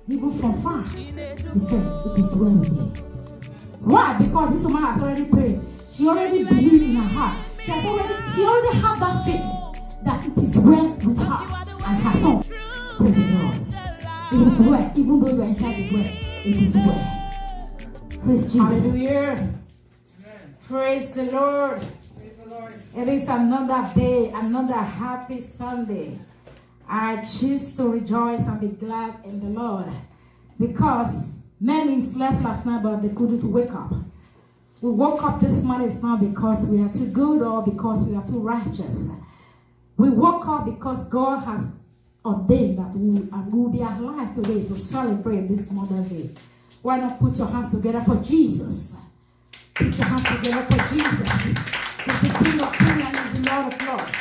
even from far. He said, it is well with thee. Why? Because this woman has already prayed. She already believed in her heart. She already had that faith that it is well with her and her son. Praise the Lord. It is well, even though you are inside the well, it is well. Praise Jesus. Hallelujah. Praise the Lord. Praise the Lord. It is another day, another happy Sunday. I choose to rejoice and be glad in the Lord because many slept last night, but they couldn't wake up. We woke up this morning, it's not because we are too good or because we are too righteous. We woke up because God has ordained that we will be alive today to celebrate this Mother's Day. Why not put your hands together for Jesus? Put your hands together for Jesus. He's the King of Kings and He's the Lord of Lords.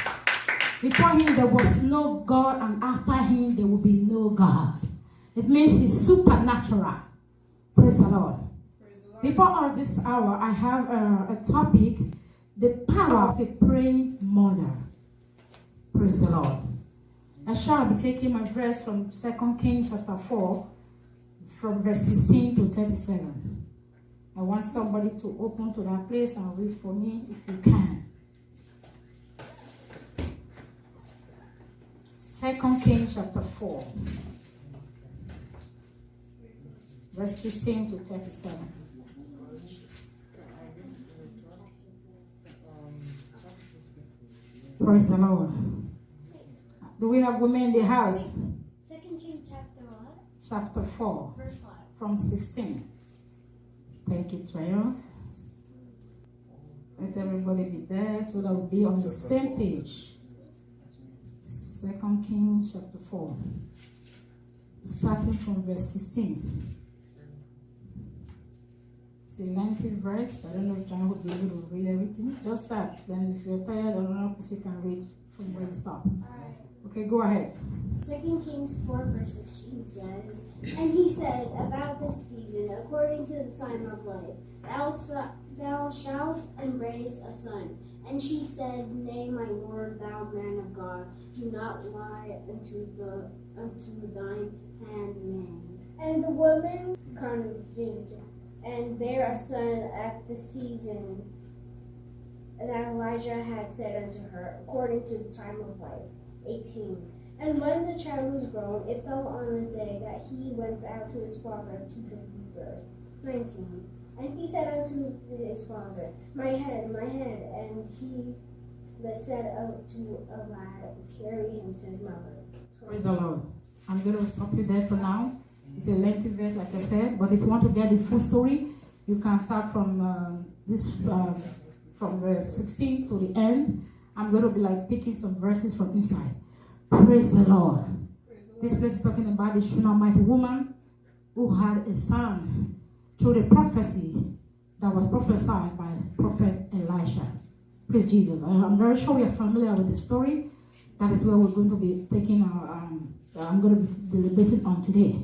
Before Him there was no God, and after Him there will be no God. It means He's supernatural. Praise the Lord. Before all this hour, I have a topic, the power of a praying mother. Praise the Lord. I shall be taking my verse from 2 Kings chapter 4, from verse 16 to 37. I want somebody to open to that place and read for me if you can. 2 Kings chapter 4, verse 16 to 37. Praise the Lord. Do we have women in the house? 2 Kings chapter what? Chapter 4. Verse 5. From 16. Thank you, Triumph. Let everybody be there so that we'll be on the same page. 2 Kings chapter 4. Starting from verse 16. It's a lengthy verse. I don't know if John will be able to read everything. Just start. Then if you're tired, another person can read from where you stop. Alright. Okay, go ahead. 2 Kings 4 verse 16 says, And he said, About this season, according to the time of life, thou shalt embrace a son. And she said, Nay, my lord, thou man of God, do not lie unto thine handmaid. And the woman conceived and bare a son at the season that Elijah had said unto her, according to the time of life. 18. And when the child was grown, it fell on the day that he went out to his father to give birth. 19. And he said unto his father, My head, and he said unto a lad, Carry him to his mother. Praise the Lord. I'm going to stop you there for now. It's a lengthy verse, like I said, but if you want to get the full story, you can start from from verse 16 to the end. I'm going to be like picking some verses from inside. Praise the Lord. This place is talking about the Shunammite woman who had a son through the prophecy that was prophesied by Prophet Elisha. Praise Jesus. I'm very sure we are familiar with the story. That is where we're going to be taking our, I'm going to be deliberating on today.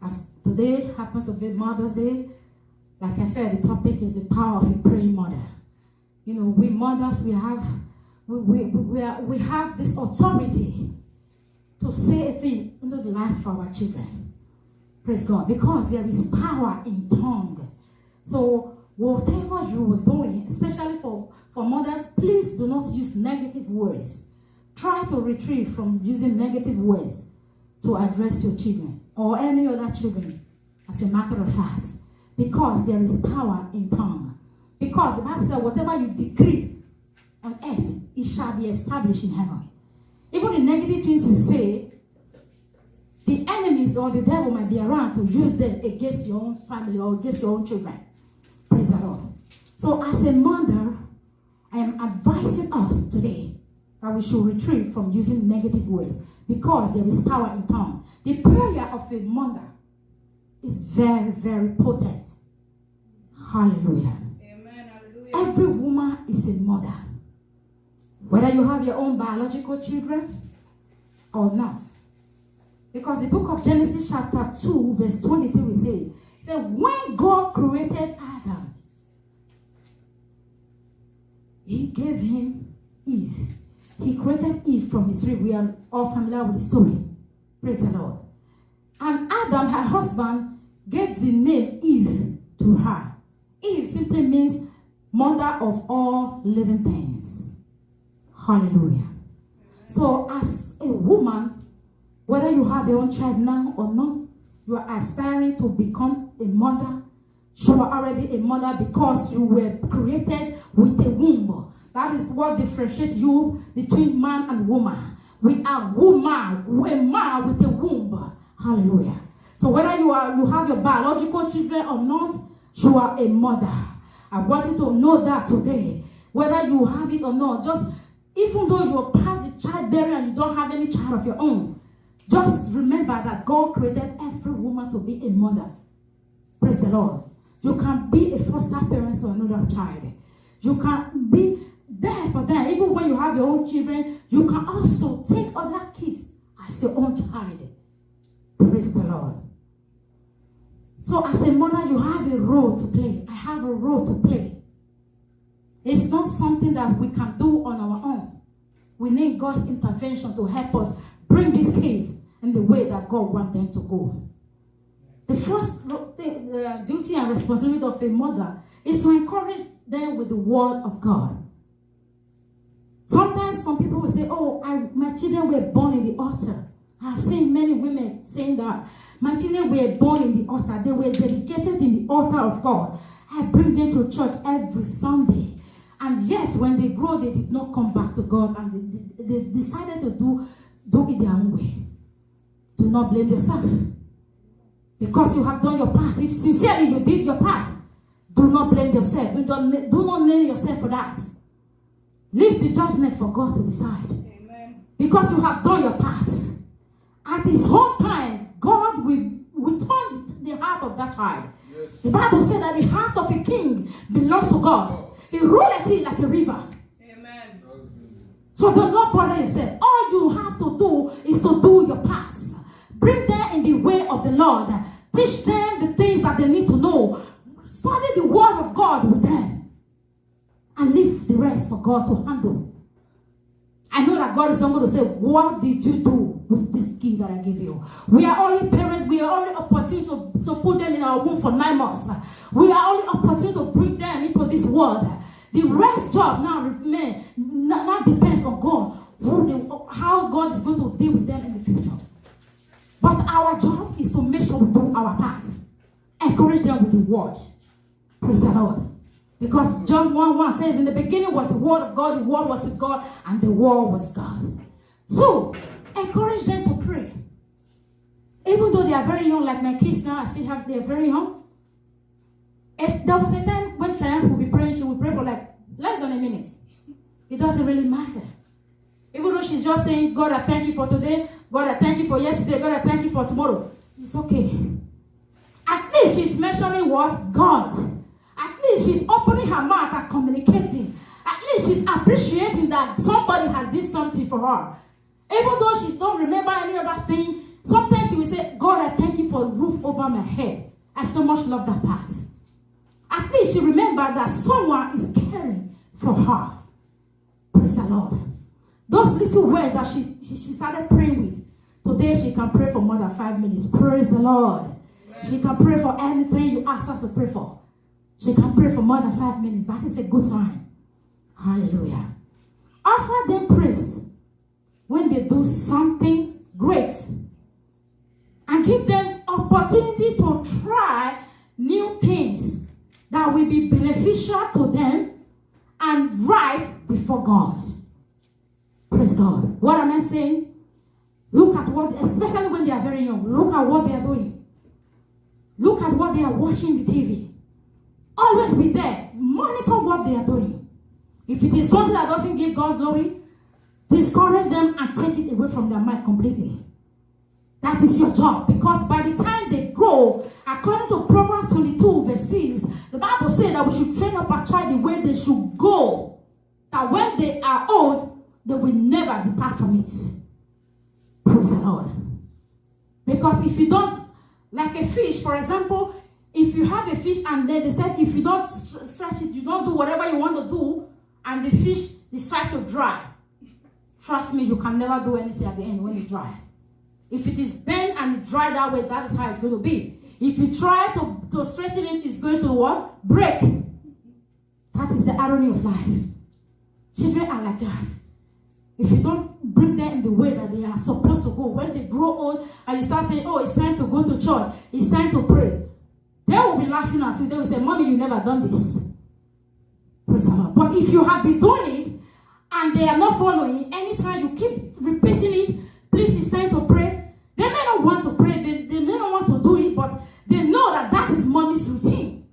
As today happens to be Mother's Day, like I said, the topic is the power of a praying mother. You know, we mothers, we have this authority to say a thing into the life of our children. Praise God. Because there is power in tongue. So whatever you are doing, especially for mothers, please do not use negative words. Try to retrieve from using negative words to address your children or any other children, as a matter of fact. Because there is power in tongue. Because the Bible says, whatever you decree on earth, it shall be established in heaven. Even the negative things you say, the enemies or the devil might be around to use them against your own family or against your own children. Praise the Lord. So as a mother, I am advising us today that we should retrieve from using negative words because there is power in tongue. The prayer of a mother is very, very potent. Hallelujah. Amen. Hallelujah. Every woman is a mother. Whether you have your own biological children or not. Because the book of Genesis chapter 2 verse 23 says, when God created Adam, he gave him Eve. He created Eve from his rib. We are all familiar with the story. Praise the Lord. And Adam, her husband, gave the name Eve to her. Eve simply means mother of all living things. Hallelujah. So as a woman, whether you have your own child now or not, you are aspiring to become a mother. You are already a mother because you were created with a womb. That is what differentiates you between man and woman. We are woman, a man with a womb. Hallelujah. So whether you have your biological children or not, you are a mother. I want you to know that today. Whether you have it or not, just even though you're past the childbearing and you don't have any child of your own, just remember that God created every woman to be a mother. Praise the Lord. You can be a foster parent to another child. You can be there for them. Even when you have your own children, you can also take other kids as your own child. Praise the Lord. So as a mother, you have a role to play. I have a role to play. It's not something that we can do on our own. We need God's intervention to help us bring these kids in the way that God wants them to go. The first the duty and responsibility of a mother is to encourage them with the word of God. Sometimes some people will say, oh, my children were born in the altar. I've seen many women saying that. My children were born in the altar. They were dedicated in the altar of God. I bring them to church every Sunday. And yet, when they grow, they did not come back to God. And they decided to do it their own way. Do not blame yourself. Because you have done your part. If sincerely you did your part, do not blame yourself. Do not blame yourself for that. Leave the judgment for God to decide. Amen. Because you have done your part. At his own time, God will turn the heart of that child. Yes. The Bible said that the heart of a king belongs to God. He ruleth it like a river. Amen. So do not bother yourself. All you have to do is to do your part. Bring them in the way of the Lord. Teach them the things that they need to know. Study the word of God with them. And leave the rest for God to handle. I know that God is not going to say, what did you do with this kid that I gave you? We are only parents. We are only opportunity to put them in our womb for 9 months. We are only opportunity to bring them into this world. The rest job now depends on God. How God is going to deal with them in the future. But our job is to make sure we do our part. Encourage them with the word. Praise the Lord. Because John 1:1 says, in the beginning was the word of God, the word was with God, and the word was God. So, encourage them to pray. Even though they are very young, like my kids now, they're very young. If there was a time when Triumph would be praying, she would pray for like less than a minute. It doesn't really matter. Even though she's just saying, God, I thank you for today. God, I thank you for yesterday. God, I thank you for tomorrow. It's okay. At least she's mentioning what? God. At least she's opening her mouth and communicating. At least she's appreciating that somebody has did something for her. Even though she don't remember any other thing, sometimes she will say, God, I thank you for the roof over my head. I so much love that part. At least she remembered that someone is caring for her. Praise the Lord. Those little words that she started praying with, today she can pray for more than 5 minutes. Praise the Lord. Amen. She can pray for anything you ask us to pray for. She can pray for more than 5 minutes. That is a good sign. Hallelujah. Offer them praise when they do something great. And give them opportunity to try new things that will be beneficial to them and right before God. Praise God. What am I saying? Look at what, especially when they are very young, look at what they are doing. Look at what they are watching the TV. Always be there. Monitor what they are doing. If it is something that doesn't give God's glory, discourage them and take it away from their mind completely. That is your job. Because by the time they grow, according to Proverbs 22 verse 6, the Bible says that we should train up a child the way they should go. That when they are old, they will never depart from it. Praise the Lord. Because if you don't, like a fish, for example, if you have a fish and then they said if you don't stretch it, you don't do whatever you want to do, and the fish decides to dry, trust me, you can never do anything at the end when it's dry. If it is bent and it dry that way, that is how it's going to be. If you try to straighten it, it's going to what? Break. That is the irony of life. Children are like that. If you don't bring them in the way that they are supposed to go, when they grow old and you start saying, oh, it's time to go to church, it's time to pray, they will be laughing at you. They will say, Mommy, you never done this. Praise the Lord. But if you have been doing it and they are not following, anytime you keep repeating it, please, it's time to pray. They may not want to pray, they may not want to do it, but they know that that is Mommy's routine.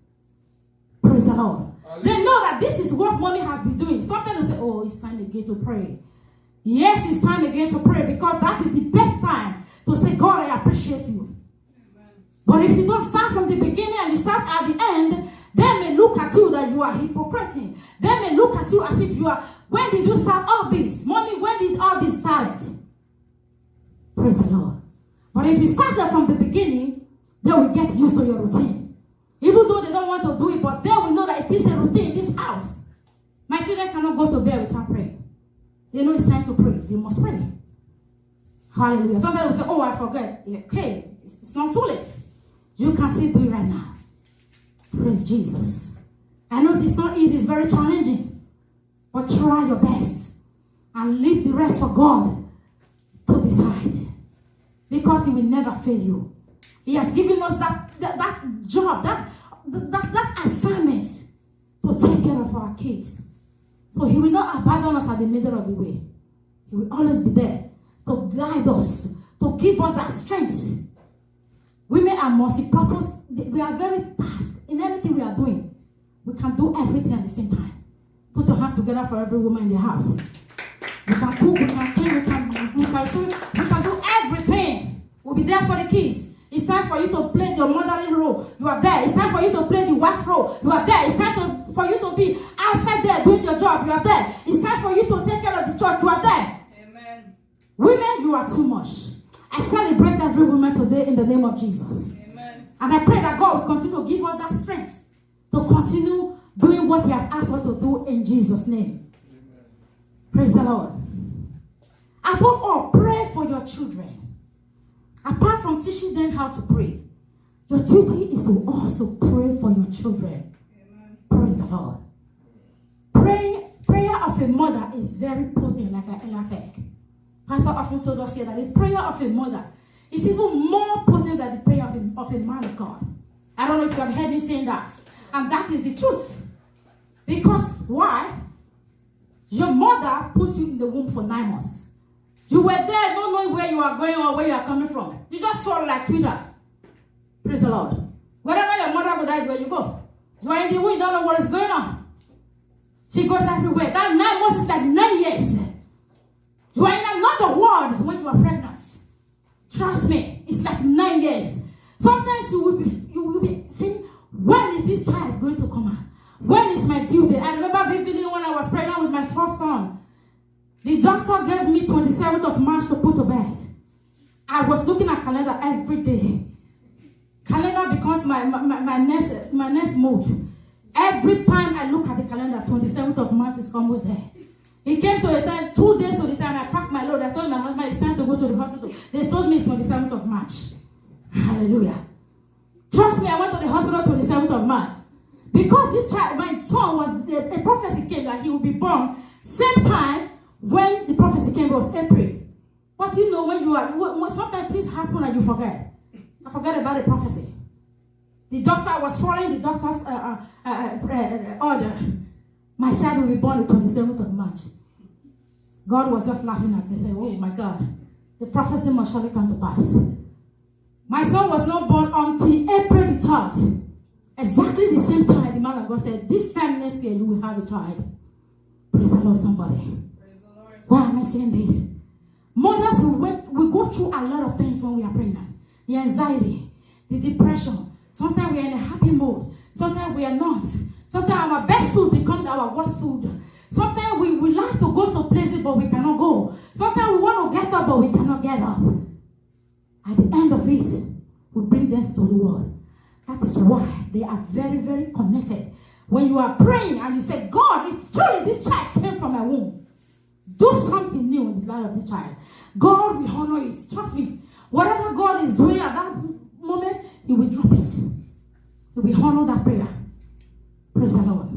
Praise the Lord. They know that this is what Mommy has been doing. Sometimes they say, oh, it's time again to pray. Yes, it's time again to pray, because that is the best time to say, God, I appreciate you. Amen. But if you don't start from the beginning and you start at the end, they may look at you that you are hypocriting. They may look at you as if you are, when did you start all this? Mommy, when did all this start? Praise the Lord. But if you start there from the beginning, they will get used to your routine. Even though they don't want to do it, but they will know that it is a routine in this house. My children cannot go to bed without praying. They know it's time to pray. They must pray. Hallelujah. Sometimes we say, oh, I forget. Okay, it's not too late. You can still do it right now. Praise Jesus. I know it's not easy. It's very challenging. But try your best. And leave the rest for God to decide. Because He will never fail you. He has given us that job, that assignment to take care of our kids. So He will not abandon us at the middle of the way. He will always be there to guide us, to give us that strength. Women are multi-purpose. We are very tasked in anything we are doing. We can do everything at the same time. Put your hands together for every woman in the house. We can cook, we can clean, we can swim, we can do everything. We'll be there for the kids. It's time for you to play the motherly role. You are there. It's time for you to play the wife role. You are there. It's time for you to be outside there doing your job. You are there. It's time for you to take care of the church. You are there. Amen. Women, you are too much. I celebrate every woman today in the name of Jesus. Amen. And I pray that God will continue to give us that strength to continue doing what He has asked us to do in Jesus' name. Amen. Praise the Lord. Above all, pray for your children. Apart from teaching them how to pray, your duty is to also pray for your children. Amen. Praise the Lord. Prayer of a mother is very potent, like I said. Pastor often told us here that the prayer of a mother is even more potent than the prayer of a man of God. I don't know if you have heard me saying that. And that is the truth. Because why? Your mother put you in the womb for 9 months. You were there not knowing where you are going or where you are coming from. You just fall like Twitter. Praise the Lord. Wherever your mother goes, that's where you go. You are in the womb, you don't know what is going on. She goes everywhere. That 9 months is like 9 years. You are in another world when you are pregnant. Trust me, it's like 9 years. Sometimes you will be saying, when is this child going to come out? When is my due date? I remember vividly when I was pregnant with my first son. The doctor gave me 27th of March to put to bed. I was looking at calendar every day. Calendar becomes my next mode. Every time I look at the calendar, 27th of March is almost there. He came to a time, 2 days to the time I packed my load. I told my husband it's time to go to the hospital. They told me it's 27th of March. Hallelujah. Trust me, I went to the hospital 27th of March. Because this child, my son, was a prophecy came that he would be born same time when the prophecy came, was April. But you know, when sometimes things happen and you forget. I forget about the prophecy. The doctor was following the doctor's order. My child will be born the 27th of March. God was just laughing at me, saying, oh my God, the prophecy must surely come to pass. My son was not born until April the 3rd. Exactly the same time the man of God said, this time next year you will have a child. Praise the Lord, somebody. Praise the Lord. Why am I saying this? Mothers we go through a lot of things when we are pregnant. The anxiety, the depression. Sometimes we are in a happy mood. Sometimes we are not. Sometimes our best food becomes our worst food. Sometimes we like to go to places but we cannot go. Sometimes we want to get up but we cannot get up. At the end of it, we bring them to the world. That is why they are very, very connected. When you are praying and you say, God, if truly this child came from my womb, do something new in the life of this child. God will honor it. Trust me. Whatever God is doing at that moment, He will drop it. He will honor that prayer. Praise the Lord.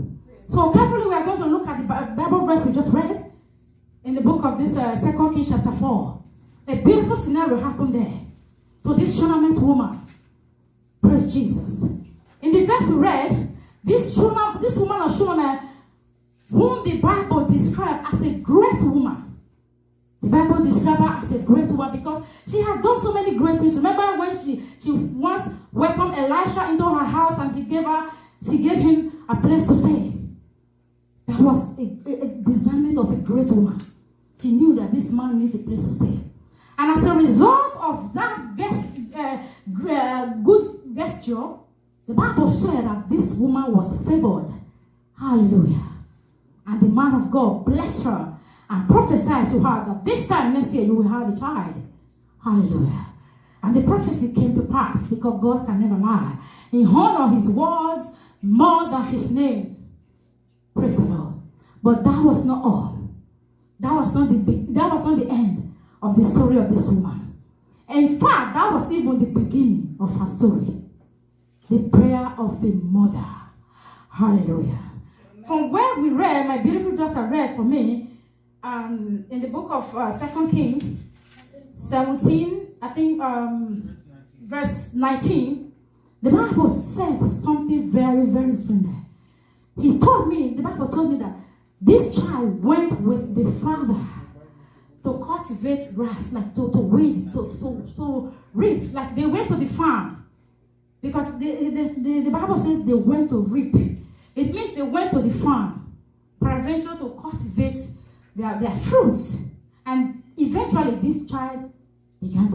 So carefully, we are going to look at the Bible verse we just read in the book of this 2 Kings chapter 4. A beautiful scenario happened there to this Shunammite woman. Praise Jesus. In the verse we read, this woman of Shunammite, whom the Bible described as a great woman. The Bible described her as a great woman because she had done so many great things. Remember when she once welcomed Elisha into her house and she gave him a place to stay. That was a discernment of a great woman. She knew that this man needs a place to stay. And as a result of that good gesture, the Bible said that this woman was favored. Hallelujah. And the man of God blessed her and prophesied to her that this time next year you will have a child. Hallelujah. And the prophecy came to pass because God can never lie. He honored His words more than His name. Praise the Lord. But that was not all. That was not the end of the story of this woman. In fact, that was even the beginning of her story. The prayer of a mother. Hallelujah. From where we read, my beautiful daughter read for me, in the book of 2 Kings 17, I think verse 19, the Bible said something very, very strange. The Bible told me that this child went with the father to cultivate grass, like to weed, to reap. Like they went to the farm. Because the Bible says they went to reap. It means they went to the farm, peradventure to cultivate their fruits. And eventually this child began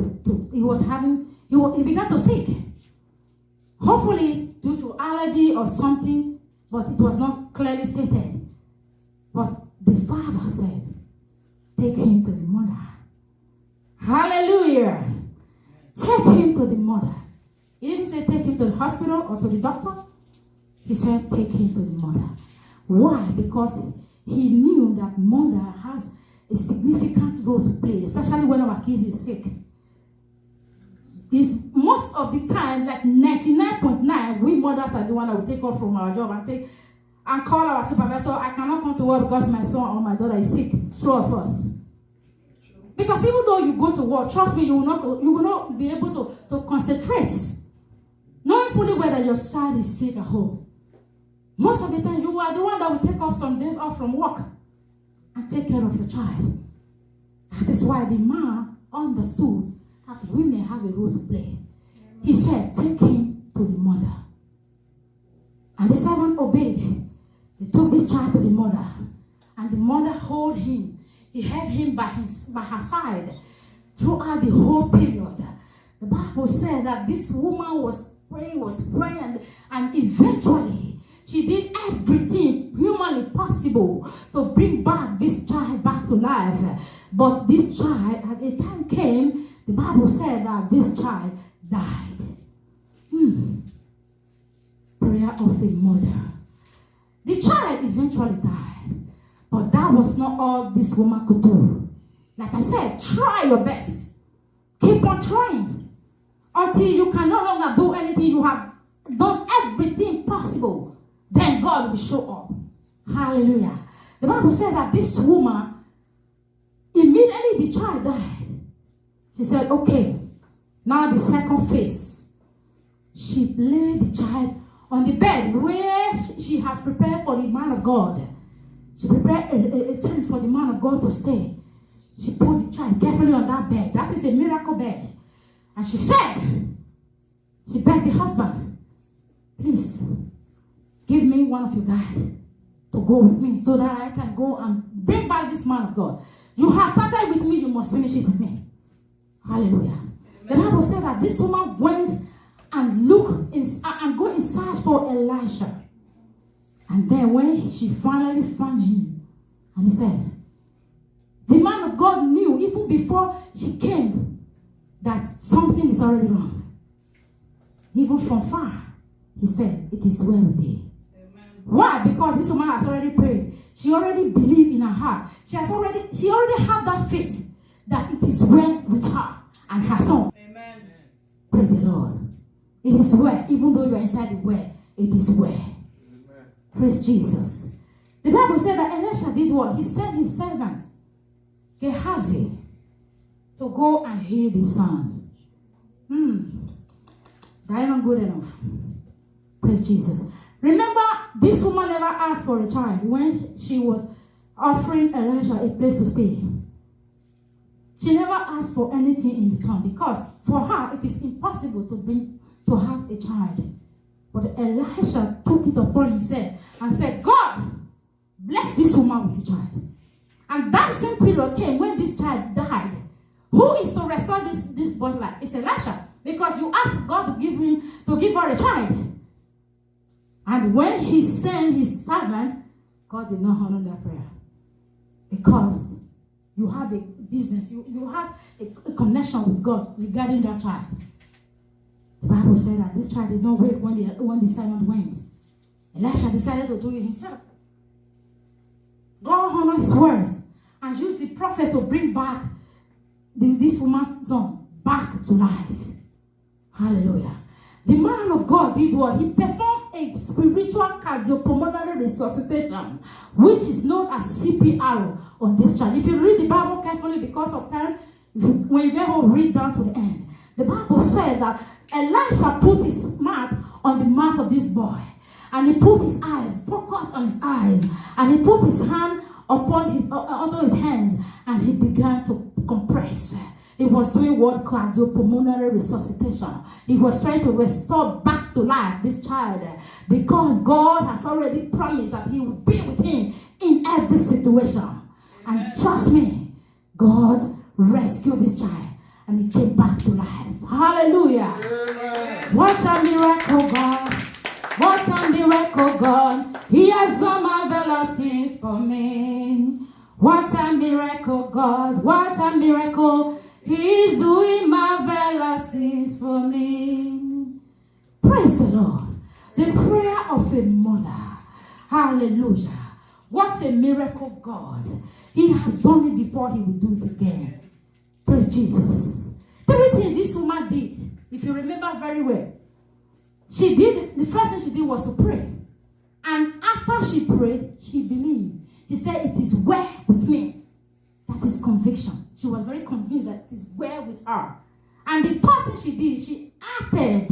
he began to sick. Hopefully due to allergy or something, but it was not clearly stated. But the father said, take him to the mother. Hallelujah. Take him to the mother. He didn't say take him to the hospital or to the doctor. He said take him to the mother. Why? Because he knew that mother has a significant role to play, especially when our kids is sick. It's most of the time, like 99.9, we mothers are the one that will take off from our job and call our supervisor. I cannot come to work because my son or my daughter is sick. Two of us. Because even though you go to work, trust me, you will not be able to concentrate, knowing fully well that your child is sick at home. Most of the time, you are the one that will take off some days off from work and take care of your child. That is why the man understood that women have a role to play. He said, take him to the mother. And the servant obeyed. They took this child to the mother. And the mother held him. He held him by her side throughout the whole period. The Bible said that this woman was praying, and eventually she did everything humanly possible to bring back this child back to life. But this child, at the time came, the Bible said that this child died. Prayer of a mother. The child eventually died. But that was not all this woman could do. Like I said, try your best. Keep on trying. Until you can no longer do anything, you have done everything possible. Then God will show up. Hallelujah. The Bible said that this woman, immediately the child died. She said, okay, now the second phase. She laid the child on the bed where she has prepared for the man of God. She prepared a tent for the man of God to stay. She put the child carefully on that bed. That is a miracle bed. And she begged the husband, please, give me one of you guys to go with me so that I can go and bring back this man of God. You have started with me, you must finish it with me. Hallelujah. Amen. The Bible said that this woman went and go in search for Elisha. And then when she finally found him, and he said, the man of God knew even before she came that something is already wrong. Even from far, he said, it is well with thee. Amen. Why? Because this woman has already prayed. She already believed in her heart. She already had that faith that it is well with her and her son. Amen. Praise the Lord. It is well. Even though you are inside the well, it is well. Amen. Praise Jesus. The Bible said that Elisha did what? He sent his servant, Gehazi, to go and heal the son. That is not good enough. Praise Jesus. Remember, this woman never asked for a child when she was offering Elisha a place to stay. She never asked for anything in return because for her it is impossible to have a child. But Elisha took it upon himself and said, God, bless this woman with a child. And that same period came when this child died. Who is to restore this boy's life? It's Elisha. Because you asked God to give her a child. And when he sent his servant, God did not honor that prayer. Because you have a business, you have a connection with God regarding that child. The Bible said that this child did not wait when the servant went. Elisha decided to do it himself. God honored his words and used the prophet to bring back this woman's son back to life. Hallelujah. The man of God did what? He performed a spiritual cardiopulmonary resuscitation, which is known as CPR on this child. If you read the Bible carefully because of time, when you get home, read down to the end. The Bible said that Elisha put his mouth on the mouth of this boy, and he put his eyes, focused on his eyes, and he put his hand onto his hands, and he began to compress. He was doing what? Cardiopulmonary resuscitation. He was trying to restore back to life this child because God has already promised that he will be with him in every situation. Amen. And trust me, God rescued this child and he came back to life. Hallelujah. Amen. What a miracle, God. What a miracle, God. He has done marvelous things for me. What a miracle, God. What a miracle. He's doing marvelous things for me. Praise the Lord. The prayer of a mother. Hallelujah. What a miracle, God. He has done it before, he will do it again. Praise Jesus. Three things this woman did, if you remember very well. The first thing she did was to pray. And after she prayed, she believed. She said, it is well with me. That is conviction. She was very convinced that it is well with her. And the third thing she did, she acted.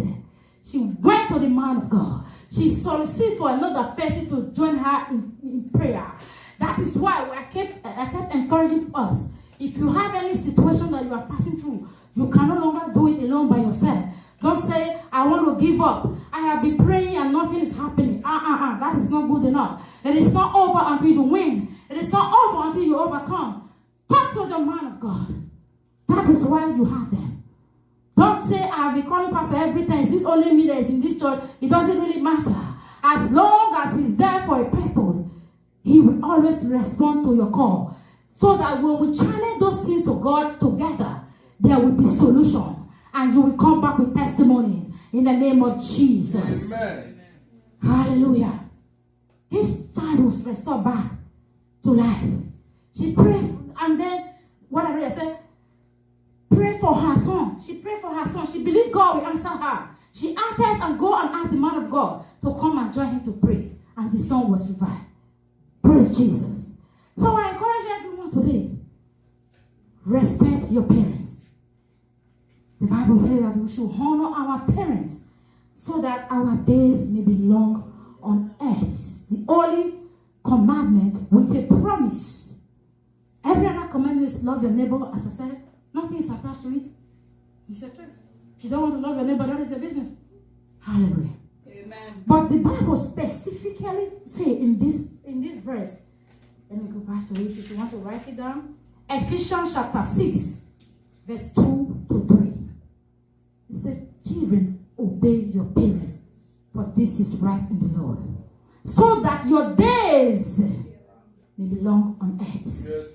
She went to the man of God. She solicited for another person to join her in prayer. That is why I kept encouraging us. If you have any situation that you are passing through, you can no longer do it alone by yourself. Don't say, I want to give up. I have been praying and nothing is happening. That is not good enough. It is not over until you win. It is not over until you overcome. Talk to the man of God. That is why you have them. Don't say, I'll be calling pastor every time. Is it only me that is in this church? It doesn't really matter. As long as he's there for a purpose, he will always respond to your call. So that when we channel those things to God together, there will be solution. And you will come back with testimonies in the name of Jesus. Amen. Hallelujah. This child was restored back to life. She prayed. And then, what I read, I said, pray for her son. She prayed for her son. She believed God will answer her. She acted and go and ask the man of God to come and join him to pray. And the son was revived. Praise Jesus. So I encourage everyone today, respect your parents. The Bible says that we should honor our parents so that our days may be long on earth. The only commandment with a promise. Every other commandment is love your neighbor as yourself. Nothing is attached to it. It's your choice. If you don't want to love your neighbor, that is your business. Hallelujah. Amen. But the Bible specifically say in this verse, let me go back to it if you want to write it down. Ephesians chapter 6, verse 2 to 3. It said, children, obey your parents, for this is right in the Lord, so that your days may be long on earth. Yes.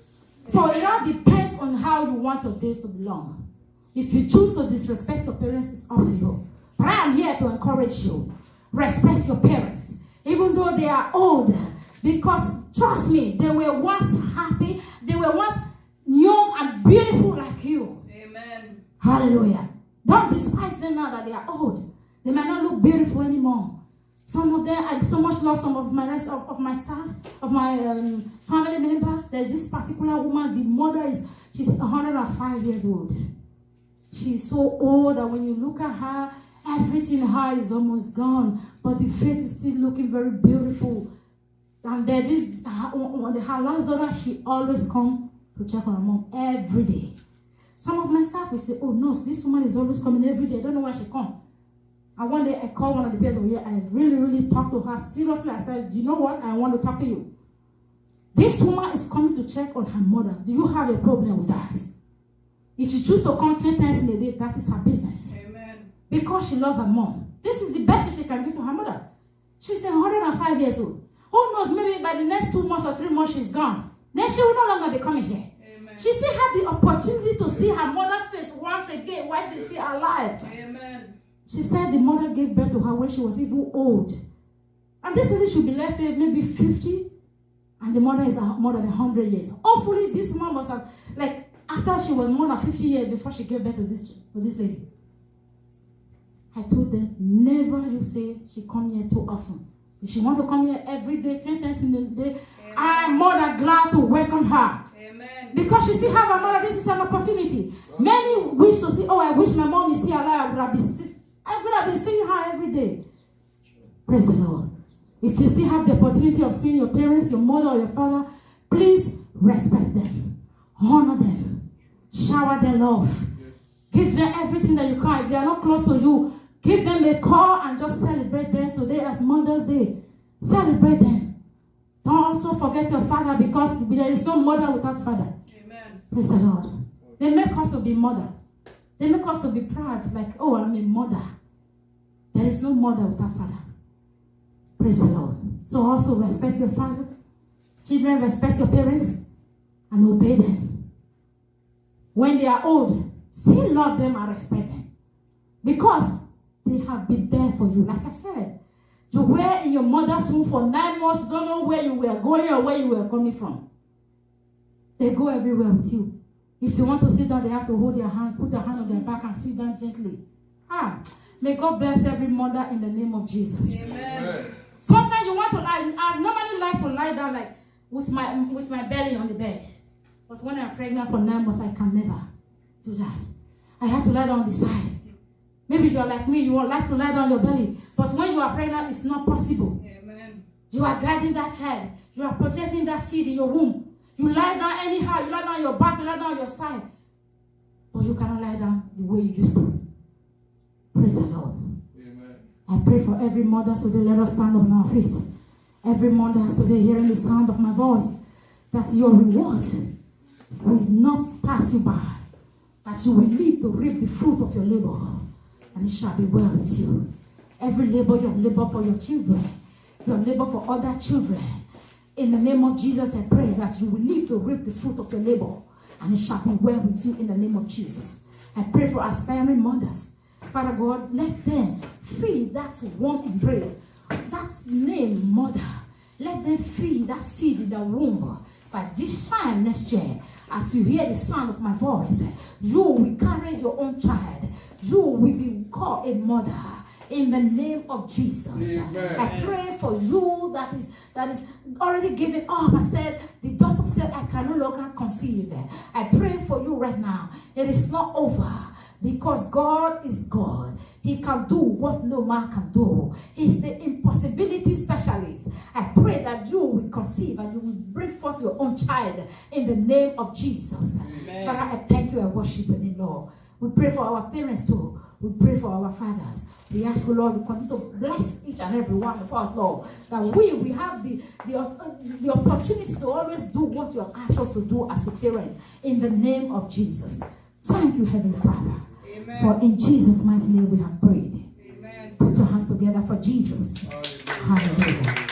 So it all depends on how you want your days to be long. If you choose to disrespect your parents, it's up to you. But I am here to encourage you. Respect your parents, even though they are old. Because trust me, they were once happy. They were once young and beautiful like you. Amen. Hallelujah. Don't despise them now that they are old. They might not look beautiful anymore. Some of them, I so much love some of my rest of my staff, of my family members. There's this particular woman, the mother she's 105 years old. She's so old that when you look at her, everything in her is almost gone, but the face is still looking very beautiful. And there is her last daughter, she always come to check on her mom every day. Some of my staff will say, oh no, this woman is always coming every day. I don't know why she comes. And one day I called one of the people here. I really talked to her. Seriously, I said, you know what? I want to talk to you. This woman is coming to check on her mother. Do you have a problem with that? If she chooses to come 10 times in a day, that is her business. Amen. Because she loves her mom. This is the best she can give to her mother. She's 105 years old. Who knows, maybe by the next 2 months or 3 months she's gone. Then she will no longer be coming here. Amen. She still have the opportunity to see her mother's face once again while she's still alive. Amen. She said the mother gave birth to her when she was even old. And this lady should be, let's say, maybe 50. And the mother is more than 100 years. Hopefully this woman must have, like, after she was more than 50 years before she gave birth to this lady. I told them, never you say she come here too often. If she want to come here every day, 10 times in the day, I'm more than glad to welcome her. Amen. Because she still have her mother. This is an opportunity. Many wish to see, oh, I wish my mom is still alive. I would have been seeing her every day. Praise the Lord. If you still have the opportunity of seeing your parents, your mother or your father, please respect them. Honor them. Shower their love. Give them everything that you can. If they are not close to you, give them a call and just celebrate them today as Mother's Day. Celebrate them. Don't also forget your father, because there is no mother without father. Amen. Praise the Lord. They make us to be mother. They make us to be proud, like, oh, I'm a mother. There is no mother without father. Praise the Lord. So also respect your father. Children, respect your parents and obey them. When they are old, still love them and respect them. Because they have been there for you. Like I said, you were in your mother's womb for 9 months. You don't know where you were going or where you were coming from. They go everywhere with you. If you want to sit down, they have to hold your hand, put their hand on their back and sit down gently. May God bless every mother in the name of Jesus. Amen. Sometimes you want to lie. I normally like to lie down like with my belly on the bed. But when I'm pregnant for 9 months, I can never do that. I have to lie down on the side. Maybe you are like me, you would like to lie down on your belly. But when you are pregnant, it's not possible. Amen. You are guiding that child. You are protecting that seed in your womb. You lie down anyhow. You lie down on your back, you lie down on your side. But you cannot lie down the way you used to. Praise the Lord. Amen. I pray for every mother today. Let us stand on our feet. Every mother today hearing the sound of my voice, that your reward will not pass you by. That you will live to reap the fruit of your labor. And it shall be well with you. Every labor you have labored for your children, you have labored for other children. In the name of Jesus, I pray that you will live to reap the fruit of your labor. And it shall be well with you in the name of Jesus. I pray for aspiring mothers. Father God, let them feel that warm embrace. That name, mother. Let them feel that seed in the womb. By this time next year, as you hear the sound of my voice, you will carry your own child. You will be called a mother. In the name of Jesus. Amen. I pray for you that is already given up. I said, the doctor said I can no longer conceive. I pray for you right now. It is not over. Because God is God. He can do what no man can do. He's the impossibility specialist. I pray that you will conceive and you will bring forth your own child in the name of Jesus. Amen. Father, I thank you and worship you, Lord. We pray for our parents too. We pray for our fathers. We ask, Lord, to continue to bless each and every one of us, Lord, that we have the opportunity to always do what you have asked us to do as a parent in the name of Jesus. Thank you, Heavenly Father. Amen. For in Jesus' mighty name we have prayed. Amen. Put your hands together for Jesus. Hallelujah.